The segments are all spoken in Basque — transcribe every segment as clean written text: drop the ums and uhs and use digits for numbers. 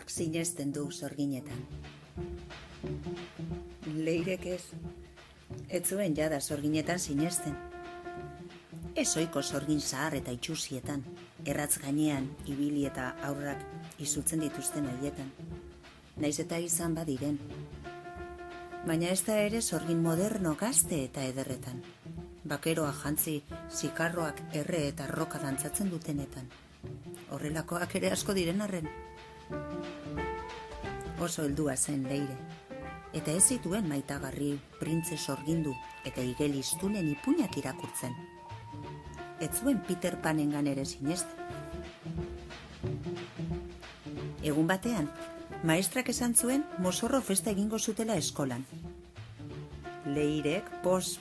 Nork sinesten du sorginetan? Leirek ez. Ez zuen jada sorginetan sinesten. Ez ohiko sorgin zahar eta itxusietan, erratz gainean ibili eta aurrak izutzen dituzten haietan. Naiz eta izan badiren. Baina ez da ere sorgin moderno gazte eta ederretan. Bakeroa jantzi, zikarroak erre eta roka dantzatzen dutenetan. Horrelakoak ere asko diren arren. Oso heldua zen Leire. Eta ez zituen maitagarri, printze sorgindu eta igeliztunen ipuinak irakurtzen. Ez zuen Peter Panengan ere sinesten. Egun batean, maestrak esan zuen mozorro festa egingo zutela eskolan. Leirek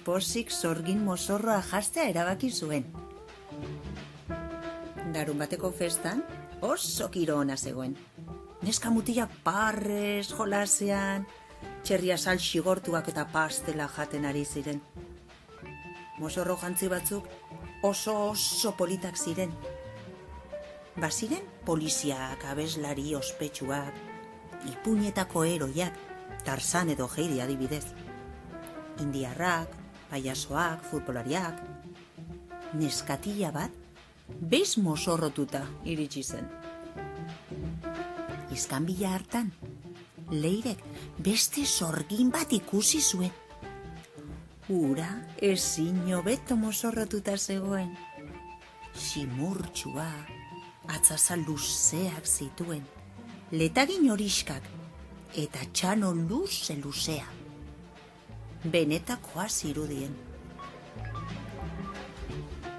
posik sorgin mozorroa jastea erabaki zuen. Larun bateko festan oso kiro ona zegoen. Neska mutilak parrez, jolasean, txerria sal xigortuak eta pastela jaten ari ziren. Mozorro jantzi batzuk oso politak ziren. Baziren poliziak, abeslari, ospetsuak, ipuinetako heroiak, Tarzan edo Heidi adibidez. Indiarrak, paiasoak, futbolariak. Neskatila bat, bez mozorrotuta iritsi zen. Iskanbila hartan, Leirek beste sorgin bat ikusi zuen. Ura ezin hobeto mozorrotuta zegoen. Simurtsua, atzazal luzeak zituen, letagin horiskak eta txano luzea. Benetakoa zirudien.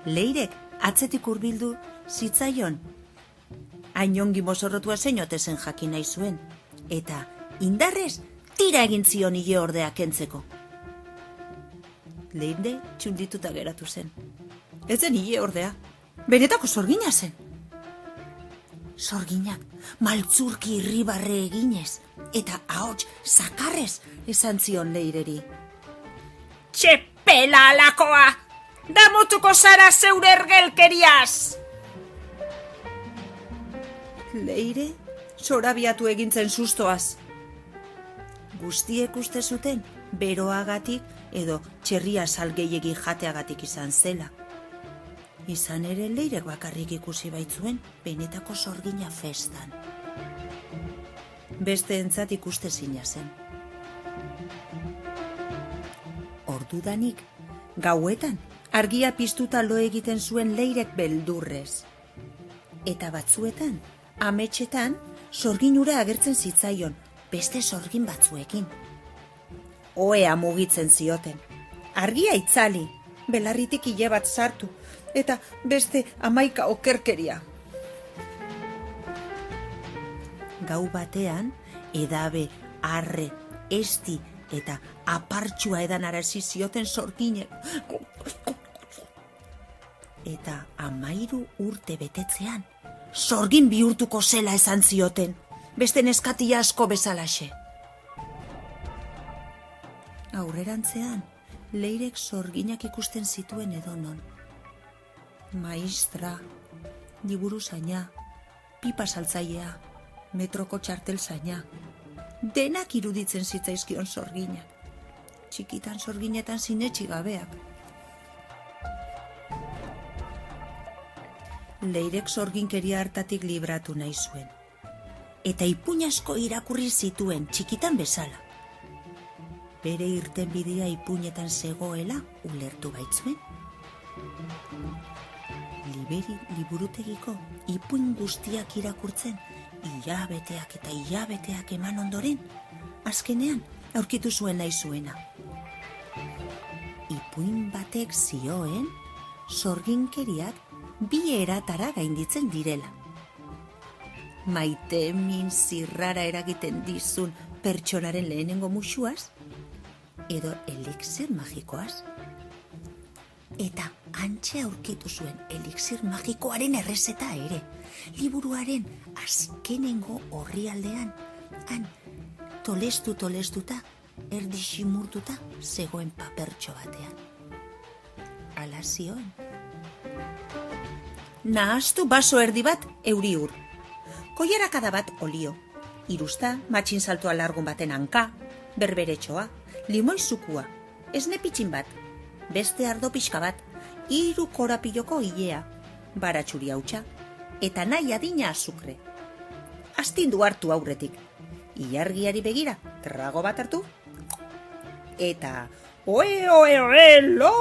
Leirek atzetik hurbildu zitzaion. Hain ongi mozorrotua zeinote zen jakin nahi zuen, eta indarrez tira egin zion ile ordea kentzeko. Leire txundituta geratu zen. Ez zen ile ordea, benetako sorgina zen. Sorginak maltzurki irribarre eginez, eta ahots zakarrez esan zion Leireri. Txepela alakoa! Damutuko zara zeure ergelkeriaz! Leire zorabiatu egintzen sustoaz. Guztiek uste zuten beroagatik edo txerria salgeiegi jateagatik izan zela. Izan ere Leirek bakarrik ikusi baitzuen benetako sorgina festan. Besteentzat ikuste zina zen. Ordudanik, gauetan, argia piztuta lo egiten zuen Leirek beldurrez. Eta batzuetan, ametsetan, sorgin ura agertzen zitzaion, beste sorgin batzuekin. Ohea mugitzen zioten. Argia itzali, belarritik ile bat sartu, eta beste 11 okerkeria. Gau batean, edabe, arre, esti eta apartxua edanarazi zioten sorginek. Eta 13 urte betetzean, sorgin bihurtuko zela esan zioten, beste neskatia asko bezalaxe. Aurrerantzean, Leirek sorginak ikusten zituen edonon. Maistra, liburuzaina, pipa saltzailea, metroko txartelzaina, denak iruditzen zitzaizkion sorginak. Txikitan sorginetan sinetsi gabeak. Leirek sorginkeria hartatik libratu nahi zuen. Eta ipuin asko irakurri zituen txikitan bezala. Bere irtenbidea ipuinetan zegoela ulertu baitzuen. Liburutegiko ipuin guztiak irakurtzen, hilabeteak eta hilabeteak eman ondoren, azkenean aurkitu zuen nahi zuena. Ipuin batek zioen sorginkeriak 2 eratara gainditzen direla. Maite min zirrara eragiten dizun pertsonaren lehenengo musuaz, edo elixir magikoaz. Eta hantxe aurkitu zuen elixir magikoaren errezeta ere, liburuaren azkenengo orrialdean, han tolestuta, erdi ximurtuta zegoen papertxo batean. Hala zioen. Nahaztu baso erdi bat euri ur, koiarakada bat olio, irusta, matxin saltoa largun baten hanka, berberetxoa, limoizukua, esne pitxin bat, beste ardo pixka bat, 3 korapiloko hilea, baratxuri hautsa, eta nahi adina azukre. Astindu hartu aurretik, ilargiari begira, trago bat hartu, eta oe, oe, oe, lo,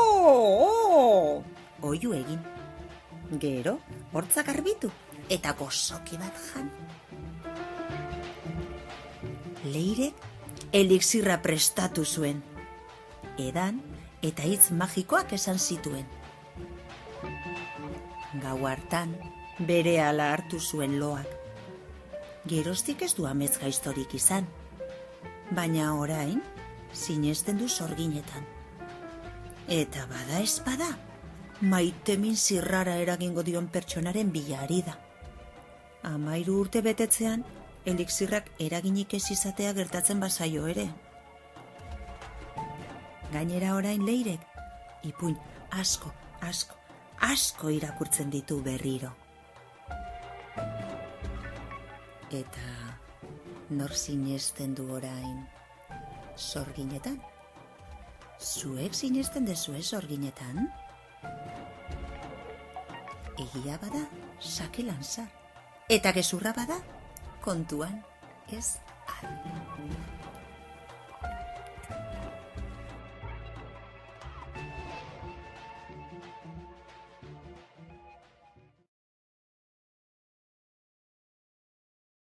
oiu egin. Gero, hortzak garbitu, eta gozoki bat jan. Leirek elixirra prestatu zuen. Edan eta hitz magikoak esan zituen. Gau hartan, berehala hartu zuen loak. Geroztik ez du amets gaiztorik izan, baina orain sinesten du sorginetan. Eta bada espada, maitemin zirrara eragingo dion pertsonaren bila ari da. 13 urte betetzean, elixirrak eraginik ez izatea gertatzen bazaio ere. Gainera orain Leirek, ipuin asko irakurtzen ditu berriro. Eta nor sinesten du orain sorginetan? Zuek sinesten dezue sorginetan? Egia bada, sakelan zar. Eta gezurra bada, kontuan ez al.